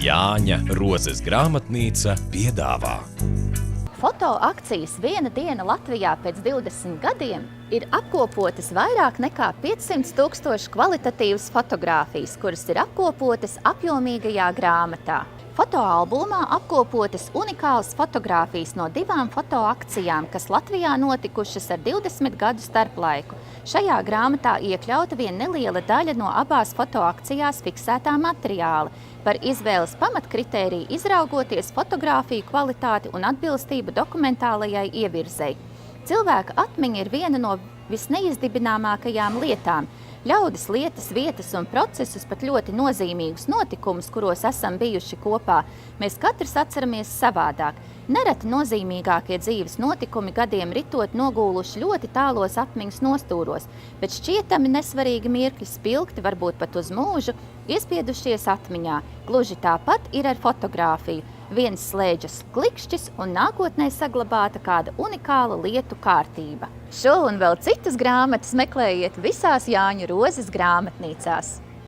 Jāņa Rozes grāmatnīca piedāvā. Fotoakcijas Viena diena Latvijā pēc 20 gadiem ir apkopotas vairāk nekā 500 000 kvalitatīvas fotogrāfijas, kuras ir apkopotas apjomīgajā grāmatā. Fotoalbumā apkopotas unikālas fotogrāfijas no 2 fotoakcijām, kas Latvijā notikušas ar 20 gadu starplaiku. Šajā grāmatā iekļauta viena neliela daļa no abās fotoakcijās fiksētā materiāla. Par izvēles pamatkritēriju izraugoties fotogrāfiju kvalitāti un atbilstību dokumentālajai ievirzei. Cilvēka atmiņa ir viena no visneizdibināmākajām lietām. Ļaudis lietas, vietas un procesus, pat ļoti nozīmīgus notikumus, kuros esam bijuši kopā, mēs katrs atceramies savādāk. Nereti nozīmīgākie dzīves notikumi gadiem ritot nogūluši ļoti tālos atmiņas nostūros, bet šķietami nesvarīgi mirkļi spilgti, varbūt pat uz mūžu, iespiedušies atmiņā. Gluži tāpat ir ar fotogrāfiju. Viens slēdžas klikšķis un nākotnē saglabāta kāda unikāla lietu kārtība. Šo un vēl citas grāmatas meklējiet visās Jāņa Rozes grāmatnīcās.